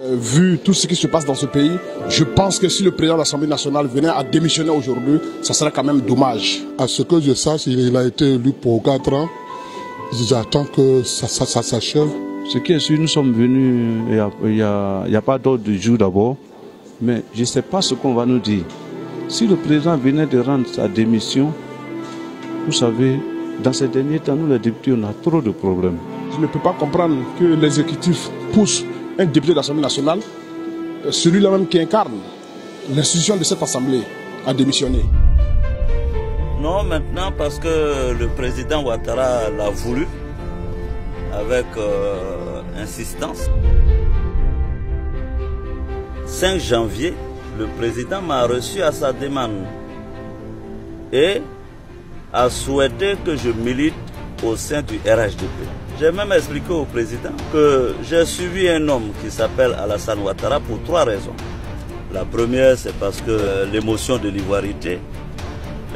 Vu tout ce qui se passe dans ce pays, je pense que si le président de l'Assemblée nationale venait à démissionner aujourd'hui, ça serait quand même dommage. À ce que je sache, il a été élu pour 4 ans. J'attends que ça s'achève. Ce qui est sûr, nous sommes venus, il n'y a pas d'ordre du jour d'abord, mais je ne sais pas ce qu'on va nous dire. Si le président venait de rendre sa démission, vous savez, dans ces derniers temps, nous les députés, on a trop de problèmes. Je ne peux pas comprendre que l'exécutif pousse un député de l'Assemblée nationale, celui-là même qui incarne l'institution de cette Assemblée, à démissionner. Non, maintenant parce que le président Ouattara l'a voulu, avec insistance. 5 janvier, le président m'a reçu à sa demande et a souhaité que je milite au sein du RHDP. J'ai même expliqué au président que j'ai suivi un homme qui s'appelle Alassane Ouattara pour 3 raisons. La première, c'est parce que l'émotion de l'ivoirité,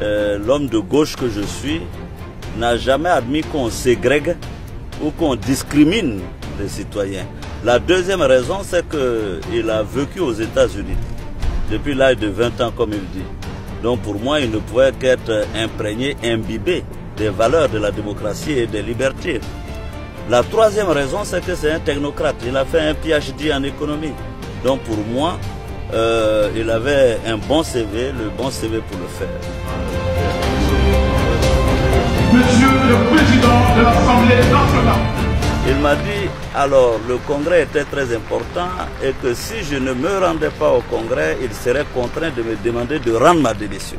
l'homme de gauche que je suis, n'a jamais admis qu'on ségrègue ou qu'on discrimine les citoyens. La deuxième raison, c'est qu'il a vécu aux États-Unis depuis l'âge de 20 ans, comme il dit. Donc pour moi, il ne pouvait qu'être imprégné, imbibé des valeurs de la démocratie et des libertés. La troisième raison, c'est que c'est un technocrate. Il a fait un PhD en économie. Donc pour moi, il avait un bon CV, le bon CV pour le faire. Monsieur le Président de l'Assemblée nationale. Il m'a dit, alors le congrès était très important et que si je ne me rendais pas au congrès, il serait contraint de me demander de rendre ma démission.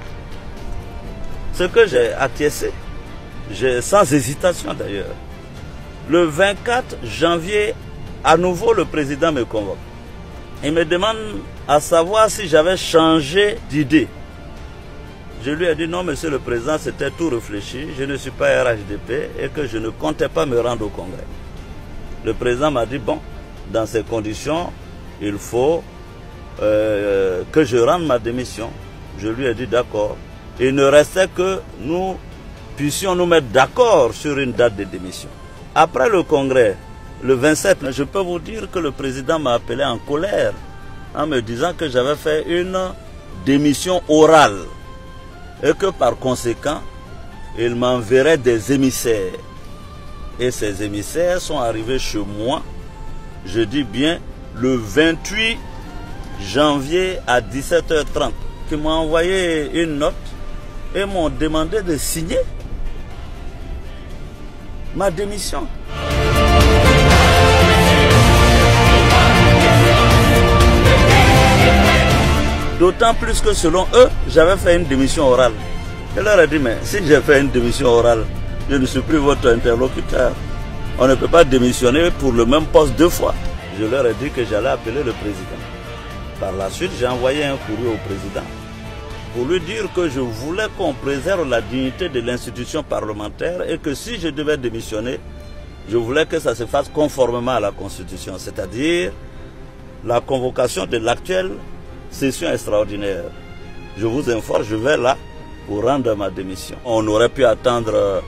Ce que j'ai acquiescé, sans hésitation d'ailleurs. Le 24 janvier, à nouveau le président me convoque. Il me demande à savoir si j'avais changé d'idée. Je lui ai dit non, monsieur le président, c'était tout réfléchi, je ne suis pas RHDP et que je ne comptais pas me rendre au congrès. Le président m'a dit bon, dans ces conditions, il faut que je rende ma démission. Je lui ai dit d'accord. Il ne restait que nous puissions nous mettre d'accord sur une date de démission. Après le congrès, le 27, je peux vous dire que le président m'a appelé en colère en me disant que j'avais fait une démission orale et que par conséquent, il m'enverrait des émissaires. Et ces émissaires sont arrivés chez moi, je dis bien, le 28 janvier à 17h30, qui m'ont envoyé une note et m'ont demandé de signer ma démission. D'autant plus que selon eux, j'avais fait une démission orale. Je leur ai dit, mais si j'ai fait une démission orale, je ne suis plus votre interlocuteur. On ne peut pas démissionner pour le même poste 2 fois. Je leur ai dit que j'allais appeler le président. Par la suite, j'ai envoyé un courrier au président pour lui dire que je voulais qu'on préserve la dignité de l'institution parlementaire et que si je devais démissionner, je voulais que ça se fasse conformément à la Constitution, c'est-à-dire la convocation de l'actuelle session extraordinaire. Je vous informe, je vais là pour rendre ma démission. On aurait pu attendre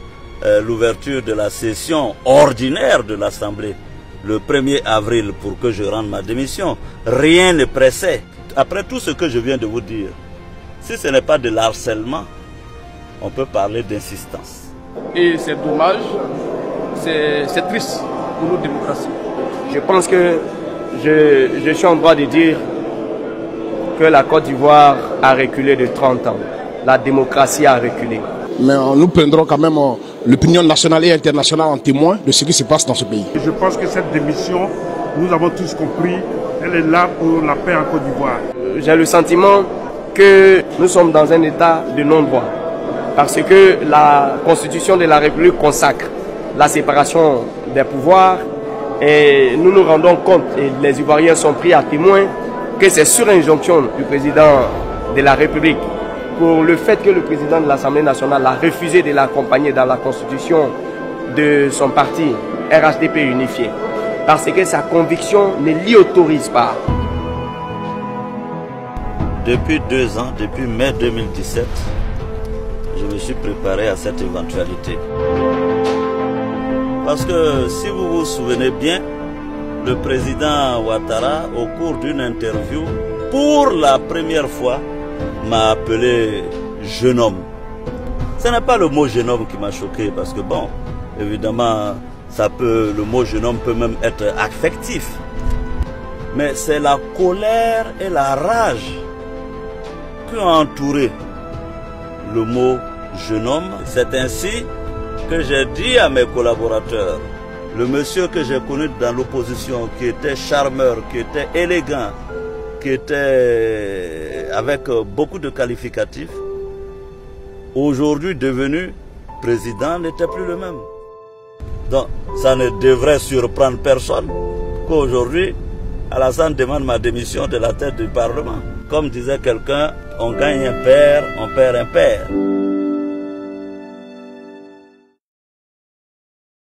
l'ouverture de la session ordinaire de l'Assemblée le 1er avril pour que je rende ma démission. Rien ne pressait. Après tout ce que je viens de vous dire, si ce n'est pas de l'harcèlement, on peut parler d'insistance. Et c'est dommage, c'est triste pour nos démocraties. Je pense que je suis en droit de dire que la Côte d'Ivoire a reculé de 30 ans. La démocratie a reculé. Mais nous prendrons quand même l'opinion nationale et internationale en témoin de ce qui se passe dans ce pays. Je pense que cette démission, nous avons tous compris, elle est là pour la paix en Côte d'Ivoire. J'ai le sentiment que nous sommes dans un état de non-droit. Parce que la Constitution de la République consacre la séparation des pouvoirs et nous nous rendons compte, et les Ivoiriens sont pris à témoin, que c'est sur injonction du président de la République pour le fait que le président de l'Assemblée nationale a refusé de l'accompagner dans la constitution de son parti RHDP unifié. Parce que sa conviction ne l'y autorise pas. Depuis 2 ans, depuis mai 2017, je me suis préparé à cette éventualité. Parce que si vous vous souvenez bien, le président Ouattara, au cours d'une interview, pour la première fois, m'a appelé jeune homme. Ce n'est pas le mot jeune homme qui m'a choqué, parce que bon, évidemment, le mot jeune homme peut même être affectif. Mais c'est la colère et la rage qui ont entouré le mot jeune homme. C'est ainsi que j'ai dit à mes collaborateurs, le monsieur que j'ai connu dans l'opposition, qui était charmeur, qui était élégant, qui était avec beaucoup de qualificatifs, aujourd'hui devenu président, n'était plus le même. Donc ça ne devrait surprendre personne qu'aujourd'hui Alassane demande ma démission de la tête du Parlement. Comme disait quelqu'un, on gagne un père, on perd un père.